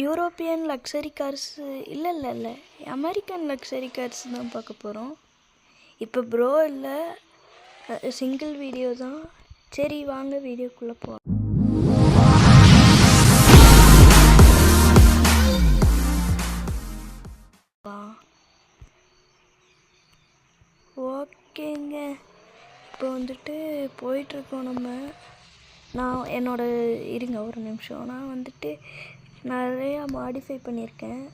European luxury cars இல்லை American luxury cars தான் பார்க்க போகிறோம். இப்போ ப்ரோ இல்லை, சிங்கிள் வீடியோ தான். சரி வாங்க வீடியோக்குள்ளே போகலாம். ஓகேங்க, இப்போ வந்துட்டு போயிட்டுருக்கோம் நம்ம. நான் இருங்க ஒரு நிமிஷம். நான் வந்துட்டு நிறையா மாடிஃபை பண்ணியிருக்கேன்.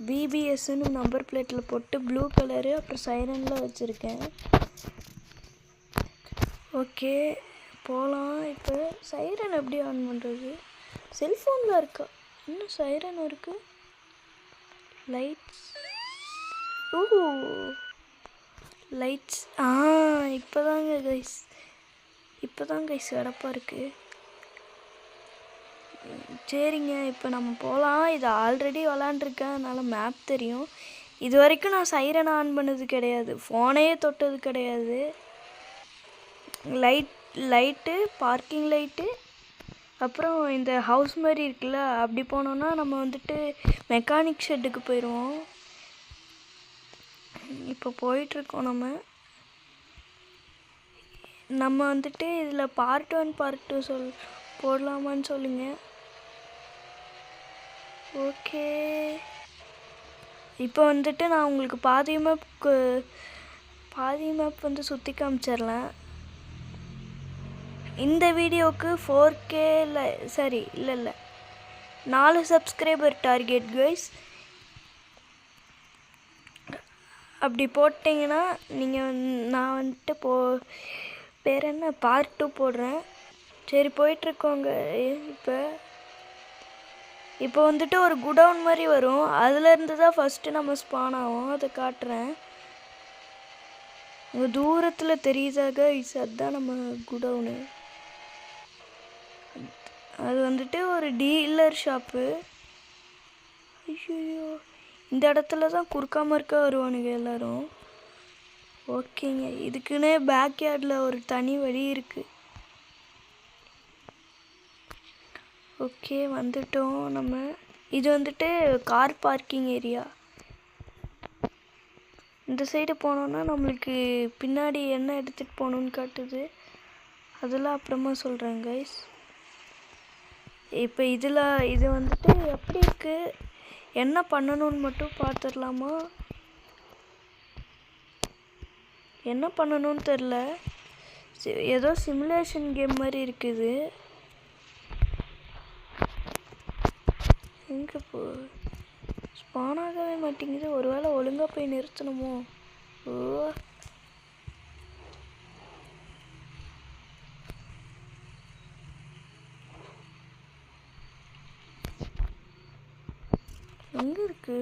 பிபிஎஸ்ன்னு நம்பர் பிளேட்டில் போட்டு ப்ளூ கலரு அப்புறம் சைரனில் வச்சுருக்கேன். ஓகே போகலாம். இப்போ சைரன் எப்படி ஆன் பண்ணுறது? செல்ஃபோனில் இருக்கா? இன்னும் சைரன் இருக்குது. லைட்ஸ், ஓ லைட்ஸ், இப்போ தான் கைஸ் அடப்பாக இருக்குது. சரிங்க, இப்போ நம்ம போகலாம். இது ஆல்ரெடி விளாண்டுருக்கேன், அதனால் மேப் தெரியும். இது வரைக்கும் நான் சைரன் ஆன் பண்ணது கிடையாது, ஃபோனையே தொட்டது கிடையாது. லைட்டு பார்க்கிங் லைட்டு, அப்புறம் இந்த ஹவுஸ் மாதிரி இருக்குல்ல, அப்படி போனோன்னா நம்ம வந்துட்டு மெக்கானிக் ஷெட்டுக்கு போயிடுவோம். இப்போ போயிட்டுருக்கோம் நம்ம வந்துட்டு இதில் பார்ட் 1 பார்ட் 2 போடலாமான்னு சொல்லுங்கள். ஓகே, இப்போ வந்துட்டு நான் உங்களுக்கு பாதி மேப் வந்து சுற்றி காமிச்சிடலாம். இந்த வீடியோவுக்கு 4K இல்லை 4 சப்ஸ்கிரைபர் டார்கெட் கைஸ். அப்படி போட்டிங்கன்னா நான் வந்துட்டு பேர் என்ன பார்ட் 2 போடுறேன். சரி போயிட்டுருக்கோங்க. இப்போ வந்துட்டு ஒரு குடவுன் மாதிரி வரும், அதுலேருந்து தான் ஃபஸ்ட்டு நம்ம ஸ்பான் ஆகும். அதை காட்டுறேன். உங்கள் தூரத்தில் தெரியுதாக, அதுதான் நம்ம குடவுனு. அது வந்துட்டு ஒரு டீலர் ஷாப்பு. ஐயோ, இந்த இடத்துல தான் குறுக்காம வருவானுங்க எல்லோரும். ஓகேங்க, இதுக்குன்னே பேக் யார்டில் ஒரு தனி வழி இருக்குது. ஓகே வந்துட்டோம் நம்ம. இது வந்துட்டு கார் பார்க்கிங் ஏரியா. இந்த சைடு போனோன்னா நம்மளுக்கு பின்னாடி என்ன எடுத்துகிட்டு போகணுன்னு காட்டுது. அதெல்லாம் அப்புறமா சொல்கிறேன் கைஸ். இப்போ இது வந்துட்டு எப்படி இருக்குது, என்ன பண்ணணும்னு மட்டும் பார்த்துடலாமா? என்ன பண்ணணும்னு தெரில, ஏதோ சிமுலேஷன் கேம் மாதிரி இருக்குது. எங்கே ஸ்பான் ஆகவே மாட்டேங்குது. ஒருவேளை ஒழுங்காக போய் நிறுத்தணுமோ? ஓ, எங்கே இருக்கு?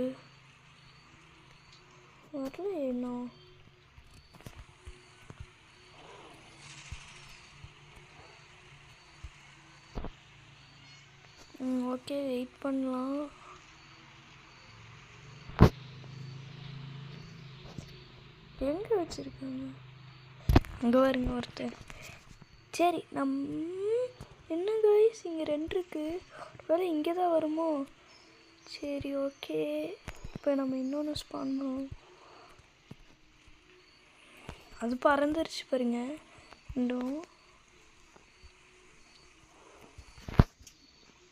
வரல இன்னும். ஓகே வெயிட் பண்ணலாம். எங்கே வச்சுருக்காங்க? அங்கே வருங்க ஒருத்தர். சரி என்ன கைஸ், இங்கே 2 இருக்குது. ஒருவேளை இங்கே தான் வருமோ? சரி ஓகே, இப்போ நம்ம இன்னொன்று ஸ்பான் பண்ணுவோம். அது பறந்துருச்சு பாருங்க. இன்னும்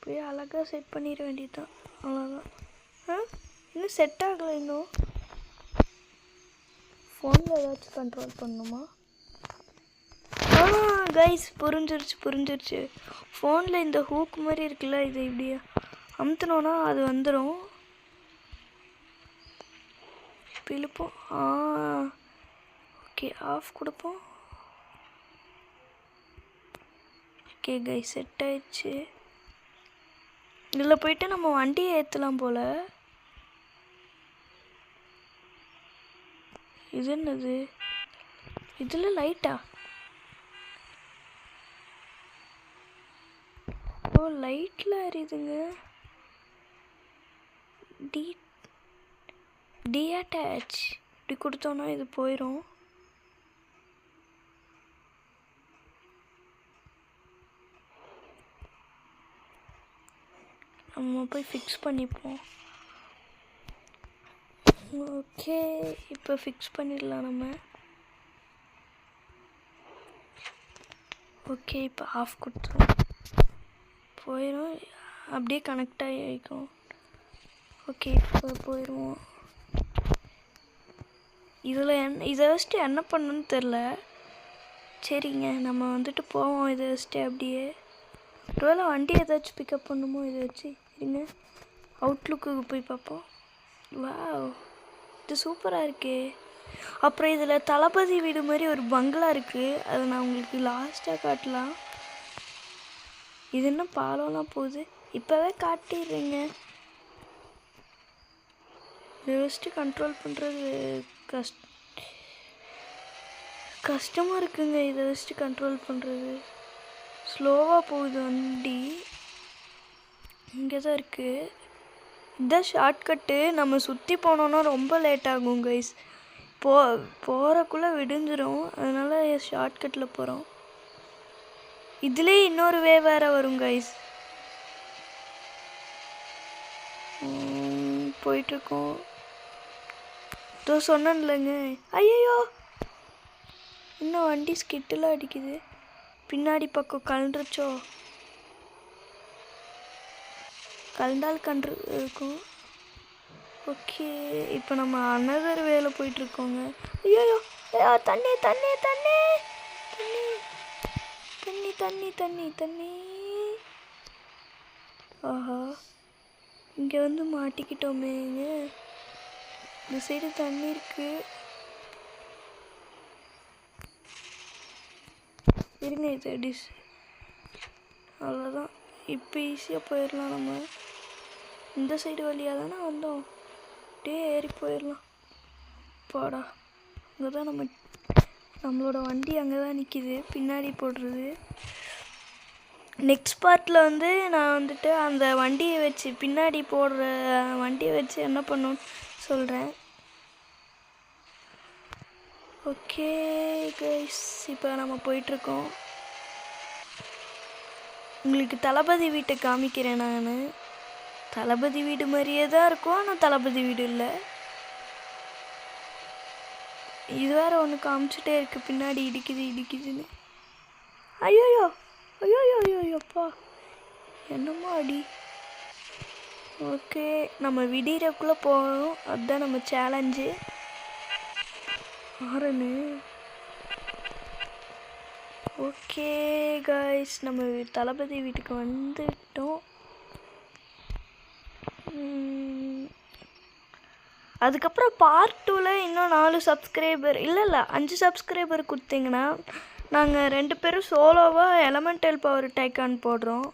போய் அழகாக செட் பண்ணிட வேண்டியதுதான், அவ்வளோதான். இன்னும் செட் ஆகலை. இன்னும் ஃபோனில் ஏதாச்சும் கண்ட்ரோல் பண்ணணுமா? கைஸ் புரிஞ்சிருச்சு. ஃபோனில் இந்த ஹூக் மாதிரி இருக்குல்ல, இது இப்படி அமுத்தினோன்னா அது வந்துடும். இழுப்போம். ஓகே ஆஃப் கொடுப்போம். ஓகே கைஸ் செட் ஆயிடுச்சு. இதில் போயிட்டு நம்ம வண்டியை ஏற்றலாம் போல். இது என்னது? இதில் லைட்டா? ஓ லைட்டில் எரியுதுங்க. டீஅட்டாச் இப்படி கொடுத்தோன்னா இது போயிடும். நம்ம போய் ஃபிக்ஸ் பண்ணிப்போம். ஓகே, இப்போ ஃபிக்ஸ் பண்ணிடலாம் நம்ம. ஓகே, இப்போ ஆஃப் கொடுத்துரும், போயிடும், அப்படியே கனெக்ட் ஆகிக்கும். ஓகே, இப்போ போயிடுவோம். இதை வச்சுட்டு என்ன பண்ணணுன்னு தெரில. சரிங்க, நம்ம வந்துட்டு போவோம் இதை வச்சுட்டு அப்படியே. ஒருவேளை வண்டி ஏதாச்சும் பிக்கப் பண்ணுமோ இதை வச்சு. இருங்க, அவுட்லுக்கு போய் பார்ப்போம். வாவ், இது சூப்பராக இருக்கே. அப்புறம் இதில் தளபதி வீடு மாதிரி ஒரு பங்களா இருக்குது, அதை நான் உங்களுக்கு லாஸ்ட்டாக காட்டலாம். இது என்ன பாலம்லாம் போகுது, இப்போவே காட்டிடுறேங்க. இதை வச்சுட்டு கண்ட்ரோல் பண்ணுறது கஷ்டமாக இருக்குங்க. இதை வச்சுட்டு கண்ட்ரோல் பண்ணுறது ஸ்லோவாக போகுது வண்டி. இங்கே தான் இருக்குது, இதுதான் ஷார்ட்கட்டு. நம்ம சுற்றி போனோன்னா ரொம்ப லேட் ஆகும் கைஸ். போகிறக்குள்ளே விடிஞ்சிரும், அதனால் ஷார்ட்கட்டில் போகிறோம். இதுலேயே இன்னொரு வே வேறு வரும் கைஸ். போயிட்டுருக்கோம். இதோ சொன்னேன்லங்க. ஐயோ, இன்னும் வண்டி ஸ்கிட்டெலாம் அடிக்குது. பின்னாடி பக்கம் கலண்டுருச்சோ, கலண்டால் கன்று இருக்கும். ஓகே, இப்போ நம்ம அனதர் வேலை போயிட்டுருக்கோங்க. ஐயோ, தண்ணி தண்ணி தண்ணி தண்ணி தண்ணி தண்ணி தண்ணி. ஆஹா, இங்கே வந்து மாட்டிக்கிட்டோமேங்க. இந்த சைடு தண்ணி இருக்கு. இருங்க, இது டிஷ் அவ்வளோதான். இப்போ ஈஸியாக போயிடலாம். நம்ம இந்த சைடு வழியாக தானே வந்தோம், அப்படியே ஏறி போயிடலாம். போடா, அங்கே தான் நம்மளோட வண்டி அங்கே தான் நிற்கிது, பின்னாடி போடுறது. நெக்ஸ்ட் பார்ட்டில் வந்து நான் வந்துட்டு அந்த வண்டியை வச்சு, பின்னாடி போடுற வண்டியை வச்சு என்ன பண்ணணும்னு சொல்கிறேன். ஓகே கைஸ், இப்போ நம்ம போயிட்டுருக்கோம். உங்களுக்கு தளபதி வீட்டை காமிக்கிறேன் நான். தளபதி வீடு மாதிரியே தான் இருக்கும், ஆனால் தளபதி வீடு இல்லை. இது வேறு ஒன்று காமிச்சிட்டே இருக்குது, பின்னாடி இடிக்குதுன்னு. ஐயோயோ ஐயோயோ ஐயோப்பா, என்னமோ அடி. ஓகே, நம்ம விடியறக்குள்ளே போகணும், அதுதான் நம்ம சேலஞ்சு. ஆரனு. ஓகே காய்ஸ், நம்ம தளபதி வீட்டுக்கு வந்துட்டோம். அதுக்கப்புறம் பார்ட் 2ல் இன்னும் 4 சப்ஸ்கிரைபர் இல்லை 5 சப்ஸ்கிரைபர் கொடுத்தீங்கன்னா நாங்கள் 2 பேரும் சோலோவாக எலமெண்டல் பவர் டைக்கான் போடுறோம்.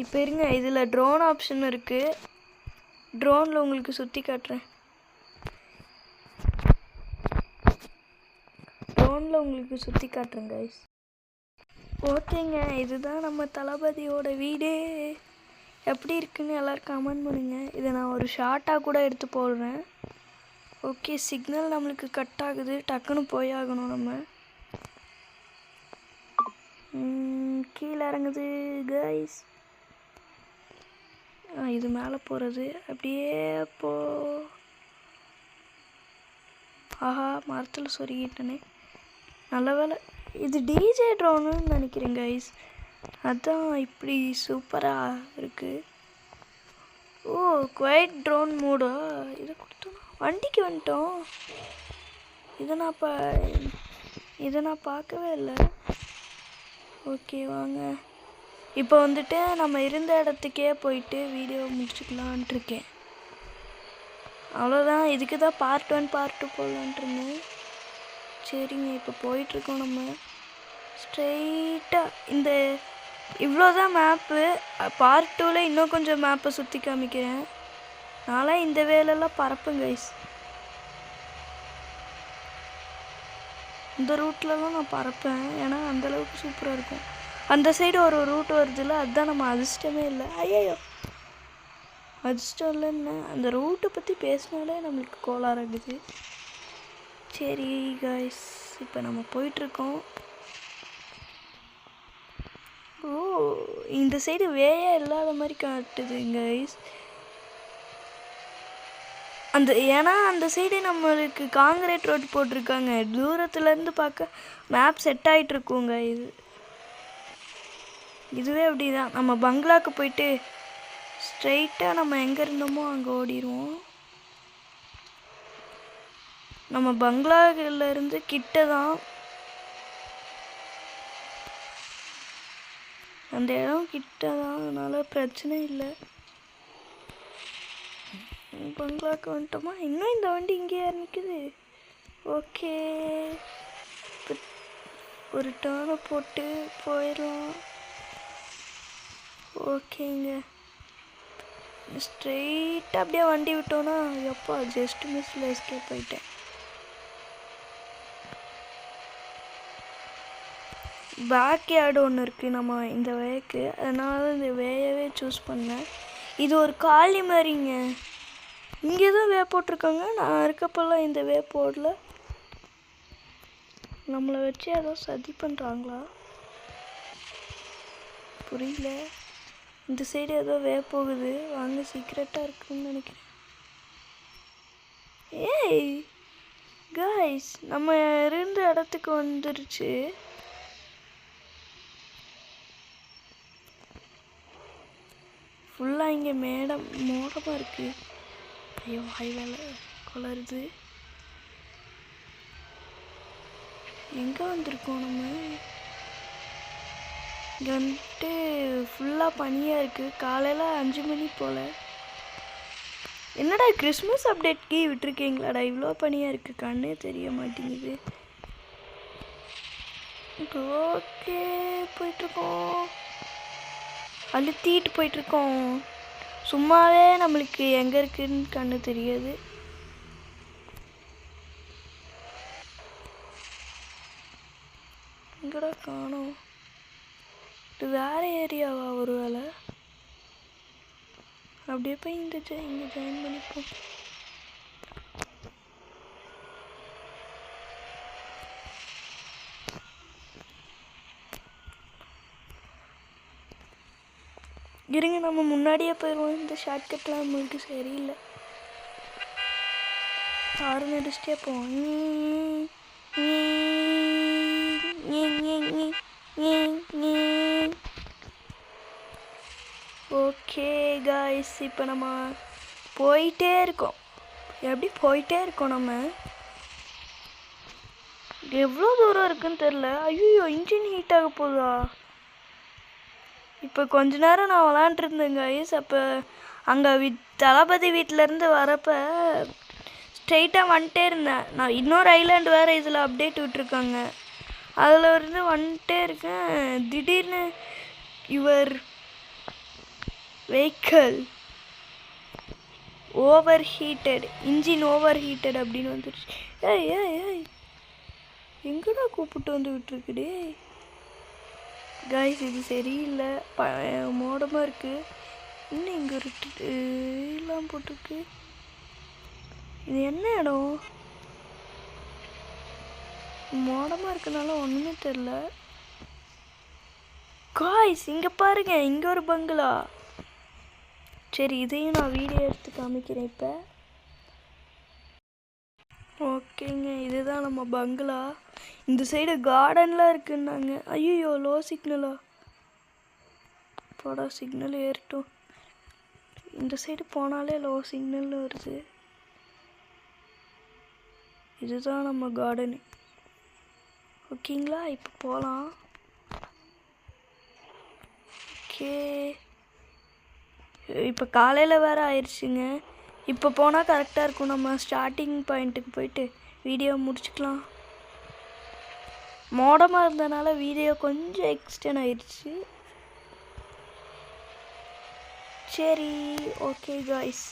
இப்போ இருங்க, இதில் ட்ரோன் ஆப்ஷன் இருக்குது. ட்ரோனில் உங்களுக்கு சுற்றி காட்டுறேன். கைஸ். ஓகேங்க, இதுதான் நம்ம தளபதியோட வீடு. எப்படி இருக்குன்னு எல்லோரும் கமெண்ட் பண்ணுங்கள். இதை நான் ஒரு ஷார்ட்டாக கூட எடுத்து போடுறேன். ஓகே, சிக்னல் நம்மளுக்கு கட் ஆகுது, டக்குன்னு போயாகணும். நம்ம கீழே இறங்குது கைஸ். இது மேலே போகிறது, அப்படியே ஆஹா, மரத்தில் சொருகிட்டனே, நல்ல வேலை. இது டிஜே ட்ரோன்னு நினைக்கிறேன் கைஸ், அதுதான் இப்படி சூப்பராக இருக்குது. ஓ, குவைட் ட்ரோன் மோடா, இதை கொடுத்தோம். வண்டிக்கு வந்துட்டோம். இதை நான் பார்க்கவே இல்லை. ஓகே, வாங்க. இப்போ வந்துட்டு நம்ம இருந்த இடத்துக்கே போயிட்டு வீடியோ முடிச்சுக்கலான்ட்டு இருக்கேன். அவ்வளோதான், இதுக்கு தான் பார்ட் 1 பார்ட் 2 போடலான்ட்டு இருந்தேன். சரிங்க, இப்போ போயிட்டுருக்கோம் நம்ம ஸ்ட்ரெயிட்டாக. இவ்வளோதான் மேப்பு. பார்ட் 2ல் இன்னும் கொஞ்சம் மேப்பை சுற்றி காமிக்கிறேன். நான்லாம் இந்த வேலையெல்லாம் பறப்பேன் கைஸ். இந்த ரூட்லலாம் நான் பறப்பேன், ஏன்னா அந்தளவுக்கு சூப்பராக இருக்கும். அந்த சைடு ஒரு ரூட் வருதுல்ல, அதுதான் நம்ம அதிர்ஷ்டமே இல்லை. ஐயோ, அதிர்ஷ்டம் இல்லைன்னு அந்த ரூட்டை பற்றி பேசினாலே நம்மளுக்கு கோளாறாகுது. சரி கைஸ், இப்போ நம்ம போயிட்டுருக்கோம். ஓ, இந்த சைடு வேயே இல்லாத மாதிரி காட்டுதுங்க guys. ஏன்னா அந்த சைடு நம்மளுக்கு காங்கிரீட் ரோடு போட்டிருக்காங்க. தூரத்துலேருந்து பார்க்க மேப் செட் ஆகிட்டு இருக்குங்க. இதுவே அப்படிதான். நம்ம பங்களாக்கு போயிட்டு ஸ்ட்ரைட்டாக நம்ம எங்கே இருந்தோமோ அங்கே ஓடிடுவோம். நம்ம பங்களாவிலேருந்து கிட்ட தான் அந்த இடம், கிட்ட தான், அதனால் பிரச்சனை இல்லை. பங்களாக்கு வந்துட்டோமா? இன்னும் இந்த வண்டி இங்கேயா நிற்குது? ஓகே, ஒரு டேர்னை போட்டு போயிடலாம். ஓகேங்க, ஸ்ட்ரெயிட்டாக அப்படியே வண்டி விட்டோன்னா எப்போ ஜஸ்ட் மிஸ்ஸில் எஸ்கேப் ஆகிட்டேன். பேக் யார்டு ஒன்று இருக்குது நம்ம இந்த வேக்கு, அதனால இந்த வேயவே சூஸ் பண்ணேன். இது ஒரு காலி மாதிரிங்க. இங்கே தான் வே போட்டிருக்காங்க. நான் இருக்கப்பெல்லாம் இந்த வே போடல. நம்மளை வச்சு ஏதோ சதி பண்ணுறாங்களா புரியல. இந்த சைடு ஏதோ வே போகுது. வாங்க, சீக்ரெட்டாக இருக்குன்னு நினைக்கிறேன். ஏய் காய்ஸ், நம்ம இருந்த இடத்துக்கு வந்துருச்சு. ஃபுல்லாக இங்கே மோடமாக இருக்குது. ஐயோ, வாய் வேலை குளருது. எங்கே வந்திருக்கோம் நம்ம? இங்கே வந்துட்டு ஃபுல்லாக பனியாக இருக்குது. காலையில் 5 மணி போல். என்னடா கிறிஸ்மஸ் அப்டேட் கீ விட்டுருக்கீங்களாடா? இவ்வளோ பனியாக இருக்குது, கண்ணே தெரிய மாட்டேங்குது. ஓகே, போயிட்டுருக்கோம். அழுத்திட்டு போயிட்டுருக்கோம். சும்மாவே நம்மளுக்கு எங்கே இருக்குன்னு கண்ணு தெரியாது. எங்கடா காணோம்? இது வேறு ஏரியாவா ஒரு வேளை? அப்படியே போய் இங்கே ஜாயின் பண்ணிப்போம். இருங்க, நம்ம முன்னாடியே போயிடுவோம். இந்த ஷார்ட்கட்லாம் நம்மளுக்கு சரியில்லை. ஆறு அடிச்சுட்டே போவோம். ஓகே காய்ஸ், இப்போ நம்ம போயிட்டே இருக்கோம். எப்படி போயிட்டே இருக்கோம்? நம்ம எவ்வளோ தூரம் இருக்குன்னு தெரில. ஐயோ, இன்ஜின் ஹீட் ஆக போகுதா? இப்போ கொஞ்ச நேரம் நான் விளாண்டுருந்தேன் கைஸ். அப்போ அங்கே தளபதி வீட்டிலேருந்து வரப்போ ஸ்ட்ரெயிட்டாக வந்துட்டே இருந்தேன். நான் இன்னொரு ஐலாண்டு வேறு இதில் அப்டேட் விட்டுருக்காங்க. அதில் இருந்து வந்துட்டே இருக்கேன். திடீர்னு your vehicle over heated, engine over heated அப்படின்னு வந்துடுச்சு. ஏய் ஏய் ஏய், எங்கடா கூப்பிட்டு வந்து விட்டுருக்குடே கைஸ். இது சரியில்லை, மோடமாக இருக்குது. இன்னும் இங்கே ஒரு எல்லாம் போட்டிருக்கு. இது என்ன இடம்? மோடமாக இருக்கனால ஒன்றுமே தெரில காய்ஸ். இங்கே பாருங்க, இங்கே ஒரு பங்களா. சரி, இதையும் நான் வீடியோ எடுத்து காமிக்கிறேன் இப்போ. ஓகேங்க, இதுதான் நம்ம பங்களா. இந்த சைடு கார்டன்லாம் இருக்குன்னாங்க. ஐயோ, லோ சிக்னலா? போடா, சிக்னல் ஏறட்டும். இந்த சைடு போனாலே லோ சிக்னல் வருது. இதுதான் நம்ம கார்டனு. ஓகேங்களா, இப்போ போகலாம். ஓகே, இப்போ காலையில் வேறு ஆயிடுச்சுங்க. இப்போ போனால் கரெக்டாக இருக்கும். நம்ம ஸ்டார்டிங் பாயிண்ட்டுக்கு போயிட்டு வீடியோ முடிச்சுக்கலாம். மோடமாக இருந்தனால வீடியோ கொஞ்சம் எக்ஸ்டெண்ட் ஆயிடுச்சு. சரி, ஓகே காய்ஸ்,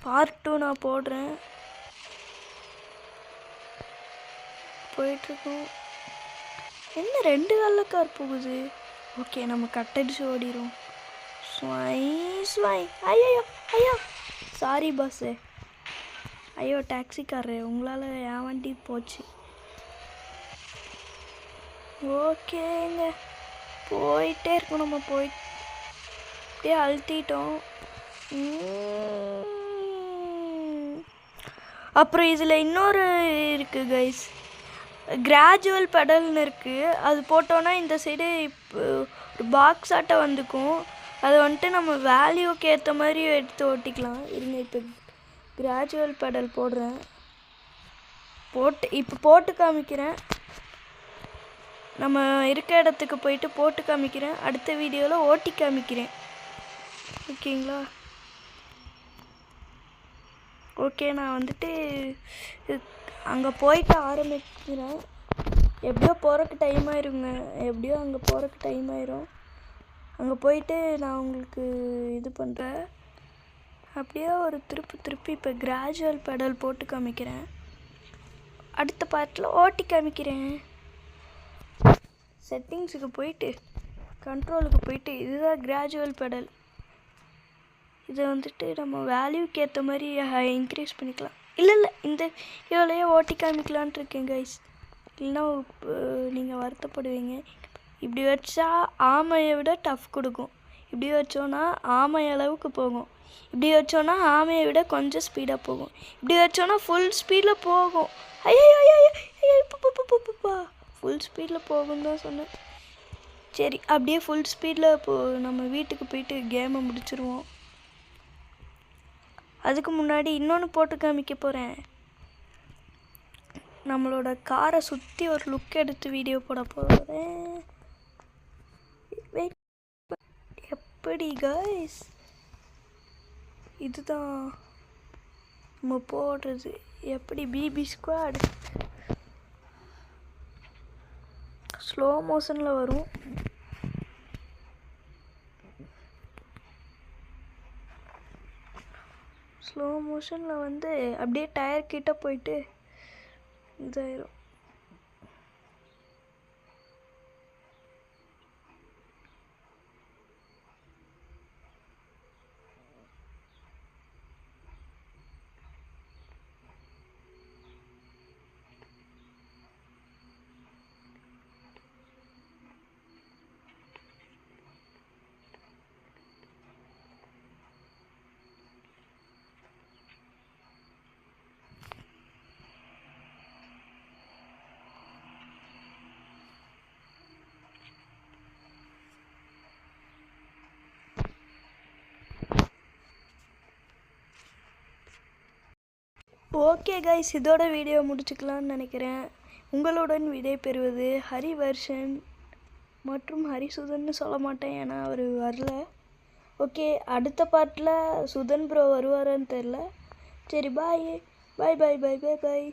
பார்ட் 2 நான் போடுறேன். போயிட்டுருக்கோம். என்ன 2 வெள்ளைக்கார் போகுது? ஓகே, நம்ம கட்டடிச்சு ஓடிடும். ஐயோ ஐயோ, சாரி பஸ்ஸு. ஐயோ, டாக்ஸிக்காரரு, உங்களால் என் வண்டி போச்சு. ஓகேங்க, போயிட்டே இருக்கோம். நம்ம போயிட்டே அழுத்திட்டோம். அப்புறம் இதில் இன்னொரு இருக்குது கைஸ், கிராஜுவல் பெடல்னு இருக்குது. அது போட்டோன்னா இந்த சைடு இப்போ ஒரு பாக்ஸ் ஆட்டை வந்துக்கும். அது வந்துட்டு நம்ம வேல்யூக்கு ஏற்ற மாதிரி எடுத்து ஓட்டிக்கலாம். இருங்க, இப்போ கிராஜுவல் பெடல் போடுறேன். இப்போ போட்டு காமிக்கிறேன். நம்ம இருக்க இடத்துக்கு போயிட்டு போட்டு காமிக்கிறேன். அடுத்த வீடியோவில் ஓட்டி காமிக்கிறேன். ஓகேங்களா? ஓகே, நான் வந்துட்டு அங்கே போயிட்டு ஆரம்பிக்கிறேன். எப்படியோ போகிறக்கு டைம் ஆயிருங்க. அங்கே போகிறக்கு டைம் ஆயிரும். அங்கே போயிட்டு நான் உங்களுக்கு இது பண்ணுறேன். அப்படியே ஒரு திருப்பி இப்போ கிராஜுவல் பெடல் போட்டு காமிக்கிறேன். அடுத்த பார்ட்டில் ஓட்டி காமிக்கிறேன். செட்டிங்ஸுக்கு போயிட்டு கண்ட்ரோலுக்கு போயிட்டு இதுதான் கிராஜுவல் பெடல். இதை வந்துட்டு நம்ம வேல்யூக்கு ஏற்ற மாதிரி இன்க்ரீஸ் பண்ணிக்கலாம். இல்லை இந்த இவ்வளோயே ஓட்டி காமிக்கலான்ட்டு இருக்கேன் கைஸ். இல்லைன்னா நீங்கள் வருத்தப்படுவீங்க. இப்படி வச்சா ஆமையை விட டஃப் கொடுக்கும். இப்படி வச்சோன்னா ஆமை அளவுக்கு போகும். இப்படி வச்சோன்னா ஆமையை விட கொஞ்சம் ஸ்பீடாக போகும். இப்படி வச்சோன்னா ஃபுல் ஸ்பீடில் போகும். ஐயப்பா, ஃபுல் ஸ்பீடில் போகும் தான் சொன்னேன். சரி, அப்படியே ஃபுல் ஸ்பீடில் நம்ம வீட்டுக்கு போயிட்டு கேமை முடிச்சிருவோம். அதுக்கு முன்னாடி இன்னொன்று போட்டு காமிக்க போகிறேன். நம்மளோட காரை சுற்றி ஒரு லுக் எடுத்து வீடியோ போட போகிறேன். எப்படி கைஸ், இதுதான் நம்ம போடுறது. எப்படி பிபி ஸ்குவாட் ஸ்லோ மோஷனில் வரும். ஸ்லோ மோஷனில் வந்து அப்படியே டயர் கிட்ட போயிட்டு இதாயிரும். ஓகே கைஸ், இதோட வீடியோ முடிச்சுக்கலான்னு நினைக்கிறேன். உங்களுடன் விடை பெறுவது ஹரிவர்ஷன் மற்றும் ஹரிசுதன்னு சொல்ல மாட்டேன், ஏன்னா அவர் வரல. ஓகே, அடுத்த பார்ட்டில் சுதன் ப்ரோ வருவாரான்னு தெரில. சரி, பாய் பாய் பாய் பாய் பாய் பாய்.